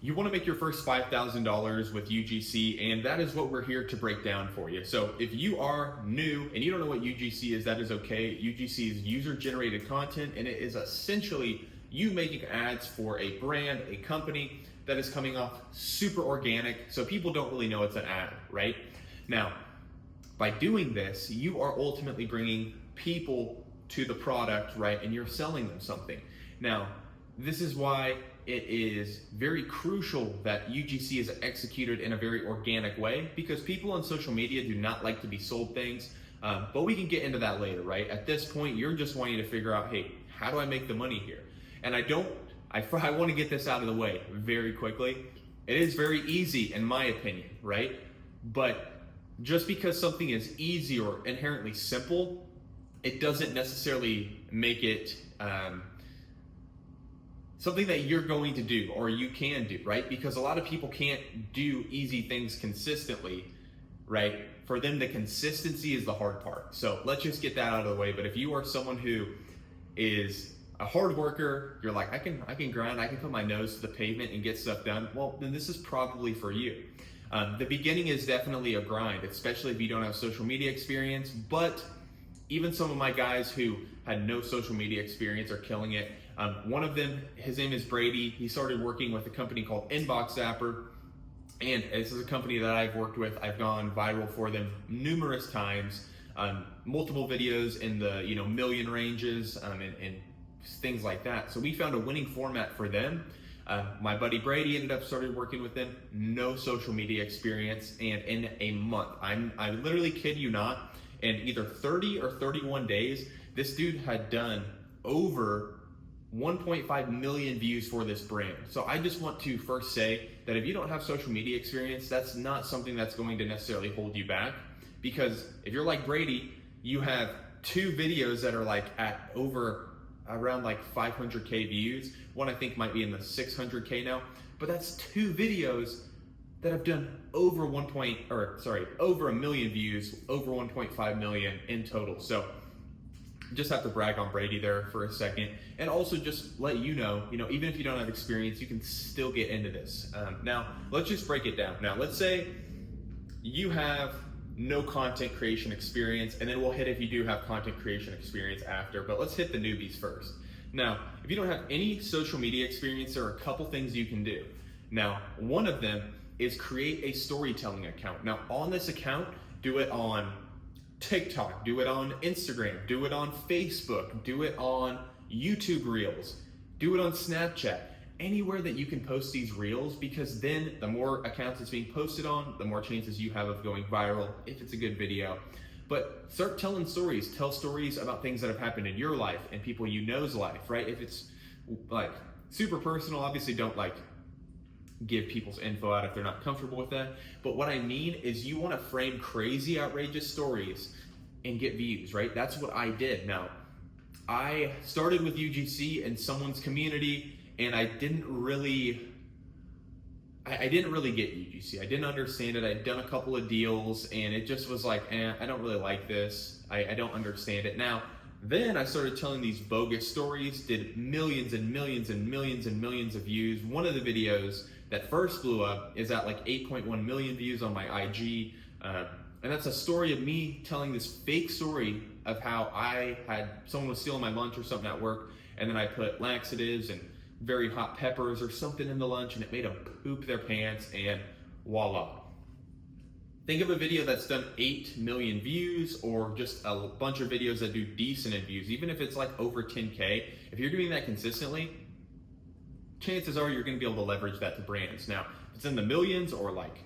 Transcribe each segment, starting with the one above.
you want to make your first $5,000 with UGC, and that is what we're here to break down for you. So if you are new and you don't know what UGC is, that is okay. UGC is user-generated content, and it is essentially you making ads for a brand, a company that is coming off super organic, so people don't really know it's an ad, right? Now, by doing this, you are ultimately bringing people to the product, right? And you're selling them something. Now, this is why it is very crucial that UGC is executed in a very organic way, because people on social media do not like to be sold things, but we can get into that later, right? At this point, you're just wanting to figure out, hey, how do I make the money here? And I want to get this out of the way very quickly. It is very easy in my opinion, right? But just because something is easy or inherently simple, it doesn't necessarily make it something that you're going to do or you can do, right? Because a lot of people can't do easy things consistently, right? For them, the consistency is the hard part. So let's just get that out of the way. But if you are someone who is a hard worker, you're like, I can grind, I can put my nose to the pavement and get stuff done, well, then this is probably for you. The beginning is definitely a grind, especially if you don't have social media experience, but even some of my guys who had no social media experience are killing it. One of them, his name is Brady. He started working with a company called Inbox Zapper, and this is a company that I've worked with. I've gone viral for them numerous times, multiple videos in the million ranges, and things like that. So we found a winning format for them. My buddy Brady ended up started working with them, no social media experience, and in a month, I literally kid you not, in either 30 or 31 days, this dude had done over 1.5 million views for this brand. So I just want to first say that if you don't have social media experience, that's not something that's going to necessarily hold you back, because if you're like Brady, you have 2 videos that are like at around like 500K views. One I think might be in the 600K now, but that's 2 videos that have done over over a million views, over 1.5 million in total. So just have to brag on Brady there for a second, and also just let you know, even if you don't have experience, you can still get into this. Now, let's just break it down. Now, let's say you have no content creation experience, and then we'll hit if you do have content creation experience after, but let's hit the newbies first. Now, if you don't have any social media experience, there are a couple things you can do. Now, one of them is create a storytelling account. Now, on this account, do it on TikTok, do it on Instagram, do it on Facebook, do it on YouTube Reels, do it on Snapchat, anywhere that you can post these reels, because then the more accounts it's being posted on, the more chances you have of going viral if it's a good video. But start telling stories. Tell stories about things that have happened in your life and people you know's life, right? If it's like super personal, obviously don't like give people's info out if they're not comfortable with that. But what I mean is you want to frame crazy, outrageous stories and get views, right? That's what I did. Now, I started with UGC in someone's community, and I didn't really get UGC. I didn't understand it. I'd done a couple of deals, and it just was like, I don't really like this. I don't understand it. Now, then I started telling these bogus stories, did millions and millions and millions and millions of views. One of the videos that first blew up is at like 8.1 million views on my IG. And that's a story of me telling this fake story of how someone was stealing my lunch or something at work, and then I put laxatives and very hot peppers or something in the lunch, and it made them poop their pants, and voila. Think of a video that's done 8 million views, or just a bunch of videos that do decent in views, even if it's like over 10K. If you're doing that consistently, chances are you're gonna be able to leverage that to brands. Now, if it's in the millions or like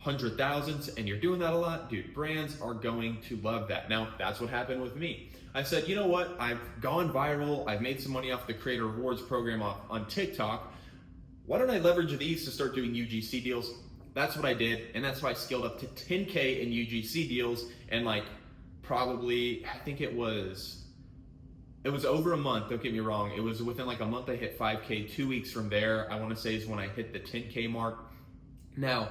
100,000s and you're doing that a lot, dude, brands are going to love that. Now, that's what happened with me. I said, you know what? I've gone viral. I've made some money off the Creator Rewards program on TikTok. Why don't I leverage these to start doing UGC deals? That's what I did, and that's why I scaled up to 10K in UGC deals, and like probably, I think it was over a month, don't get me wrong. It was within like a month I hit 5K. 2 weeks from there, I wanna say, is when I hit the 10K mark. Now,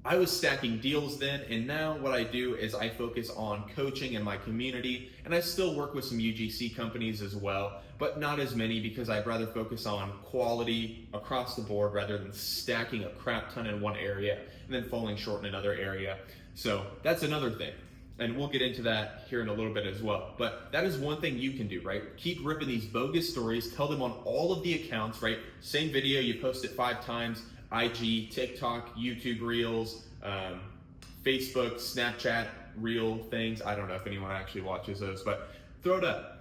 I was stacking deals then, and now what I do is I focus on coaching in my community, and I still work with some UGC companies as well, but not as many because I'd rather focus on quality across the board rather than stacking a crap ton in one area and then falling short in another area. So that's another thing. And we'll get into that here in a little bit as well. But that is one thing you can do, right? Keep ripping these bogus stories, tell them on all of the accounts, right? Same video, you post it 5 times, IG, TikTok, YouTube Reels, Facebook, Snapchat, Reel things. I don't know if anyone actually watches those, but throw it up.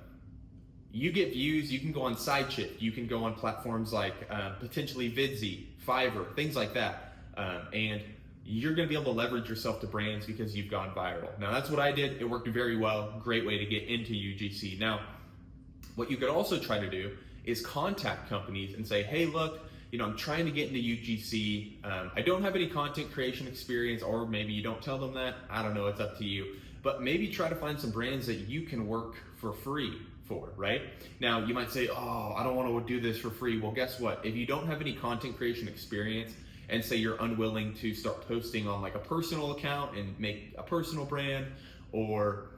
You get views, you can go on SideShift, you can go on platforms like potentially Vidsy, Fiverr, things like that. And you're gonna be able to leverage yourself to brands because you've gone viral. Now that's what I did, it worked very well, great way to get into UGC. Now, what you could also try to do is contact companies and say, hey, look, I'm trying to get into UGC. I don't have any content creation experience, or maybe you don't tell them that. I don't know, it's up to you. But maybe try to find some brands that you can work for free for, right? Now, you might say, oh, I don't want to do this for free. Well, guess what? If you don't have any content creation experience and say you're unwilling to start posting on like a personal account and make a personal brand, or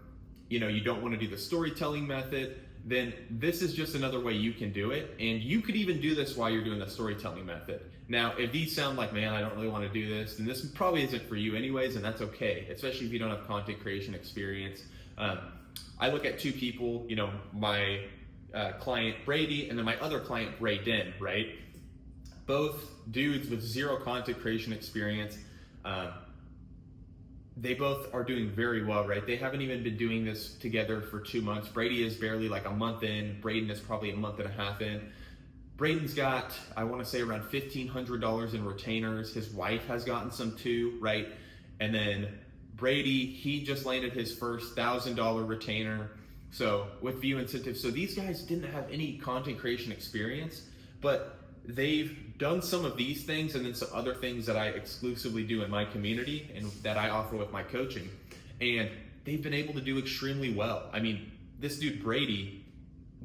you don't want to do the storytelling method, then this is just another way you can do it. And you could even do this while you're doing the storytelling method. Now, if these sound like, man, I don't really want to do this, then this probably isn't for you anyways, and that's okay, especially if you don't have content creation experience. I look at 2 people, my client Brady and then my other client Brayden, right? Both dudes with 0 content creation experience. They both are doing very well, right? They haven't even been doing this together for 2 months. Brady is barely like a month in. Brayden is probably a month and a half in. Brayden's got, I want to say, around $1,500 in retainers. His wife has gotten some too, right? And then Brady, he just landed his first $1,000 retainer. So with view incentives. So these guys didn't have any content creation experience, but they've done some of these things and then some other things that I exclusively do in my community and that I offer with my coaching. And they've been able to do extremely well. I mean, this dude Brady,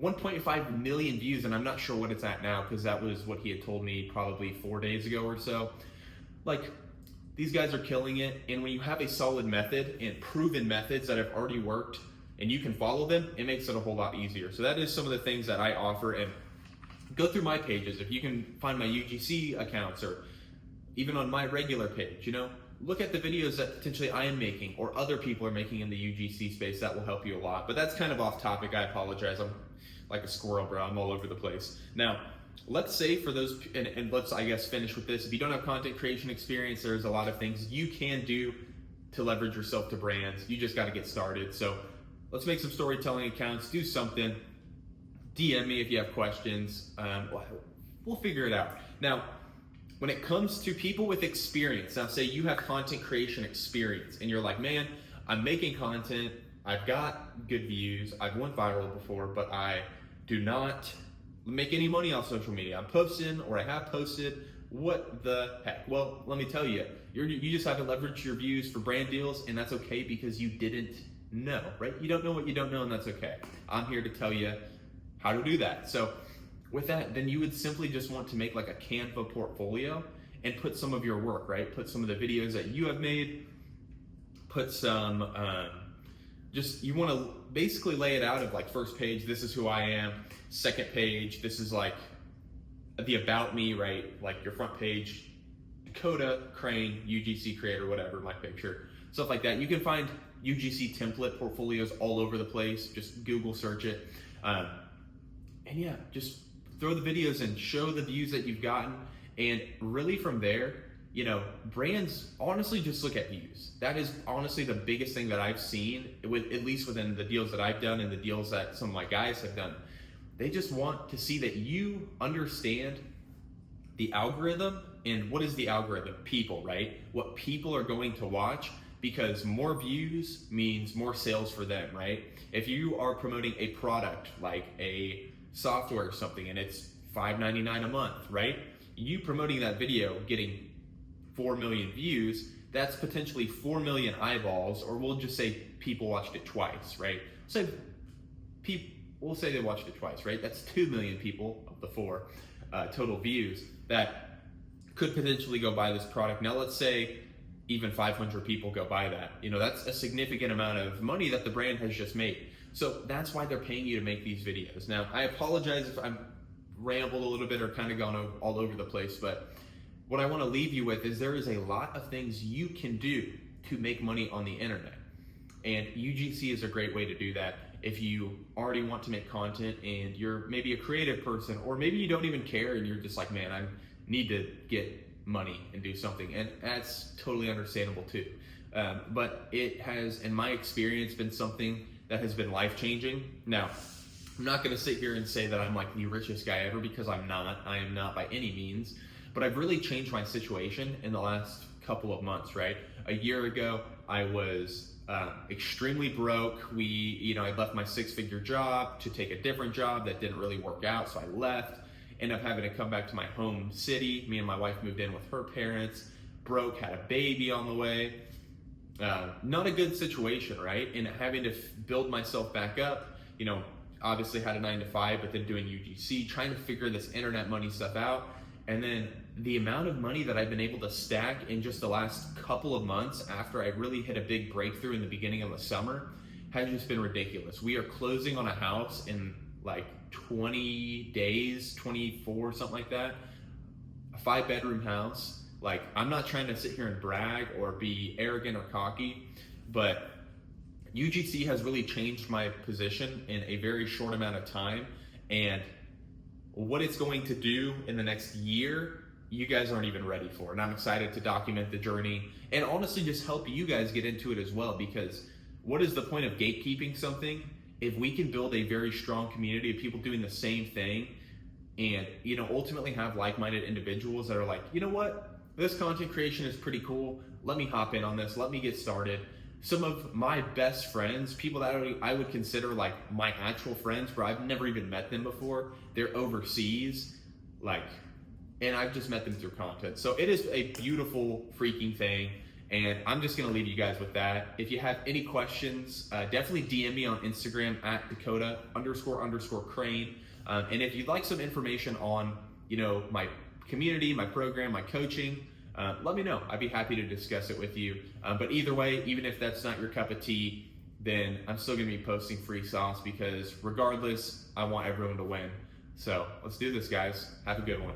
1.5 million views, and I'm not sure what it's at now because that was what he had told me probably 4 days ago or so. Like, these guys are killing it. And when you have a solid method and proven methods that have already worked and you can follow them, it makes it a whole lot easier. So that is some of the things that I offer. And go through my pages. If you can find my UGC accounts or even on my regular page, look at the videos that potentially I am making or other people are making in the UGC space. That will help you a lot. But that's kind of off topic. I apologize. I'm like a squirrel, bro. I'm all over the place. Now, let's say for those, and let's, I guess, finish with this. If you don't have content creation experience, there's a lot of things you can do to leverage yourself to brands. You just got to get started. So let's make some storytelling accounts, do something. DM me if you have questions. We'll figure it out. Now, when it comes to people with experience, now say you have content creation experience and you're like, man, I'm making content, I've got good views, I've went viral before, but I do not make any money on social media. I'm posting or I have posted, what the heck? Well, let me tell you, you just have to leverage your views for brand deals, and that's okay because you didn't know, right? You don't know what you don't know, and that's okay. I'm here to tell you how to do that. So with that, then you would simply just want to make like a Canva portfolio and put some of your work, right? Put some of the videos that you have made, put some, you want to basically lay it out of like first page, this is who I am. Second page, this is like the about me, right? Like your front page, Dakota, Crane, UGC creator, whatever, my picture, stuff like that. You can find UGC template portfolios all over the place. Just Google search it. And yeah, just throw the videos in, show the views that you've gotten, and really from there, brands honestly just look at views. That is honestly the biggest thing that I've seen, at least within the deals that I've done and the deals that some of my guys have done. They just want to see that you understand the algorithm. And what is the algorithm? People, right? What people are going to watch, because more views means more sales for them, right? If you are promoting a product like a software or something and it's $5.99 a month, right? You promoting that video, getting 4 million views, that's potentially 4 million eyeballs, or we'll just say people watched it twice, right? So we'll say they watched it twice, right? That's 2 million people of the 4 total views that could potentially go buy this product. Now let's say even 500 people go by that. You know, that's a significant amount of money that the brand has just made. So that's why they're paying you to make these videos. Now, I apologize if I'm rambled a little bit or kind of gone all over the place, but what I want to leave you with is there is a lot of things you can do to make money on the internet. And UGC is a great way to do that. If you already want to make content and you're maybe a creative person, or maybe you don't even care and you're just like, man, I need to get money and do something, and that's totally understandable too. But it has, in my experience, been something that has been life-changing. Now, I'm not gonna sit here and say that I'm like the richest guy ever, because I'm not. I am not by any means, but I've really changed my situation in the last couple of months, right? A year ago, I was extremely broke. I left my 6-figure job to take a different job that didn't really work out, so I left. Ended up having to come back to my home city. Me and my wife moved in with her parents. Broke, had a baby on the way. Not a good situation, right? And having to build myself back up. Obviously had a 9-to-5, but then doing UGC, trying to figure this internet money stuff out. And then the amount of money that I've been able to stack in just the last couple of months after I really hit a big breakthrough in the beginning of the summer has just been ridiculous. We are closing on a house in like 20 days, 24, something like that. A 5-bedroom house. Like, I'm not trying to sit here and brag or be arrogant or cocky, but UGC has really changed my position in a very short amount of time. And what it's going to do in the next year, you guys aren't even ready for. And I'm excited to document the journey and honestly just help you guys get into it as well, because what is the point of gatekeeping something if we can build a very strong community of people doing the same thing and, ultimately have like-minded individuals that are like, you know what, this content creation is pretty cool. Let me hop in on this. Let me get started. Some of my best friends, people that I would consider like my actual friends, but I've never even met them before. They're overseas, and I've just met them through content. So it is a beautiful freaking thing. And I'm just gonna leave you guys with that. If you have any questions, definitely DM me on Instagram at Dakota__Crane. And if you'd like some information on, my community, my program, my coaching, let me know. I'd be happy to discuss it with you. But either way, even if that's not your cup of tea, then I'm still gonna be posting free sauce, because regardless, I want everyone to win. So let's do this, guys. Have a good one.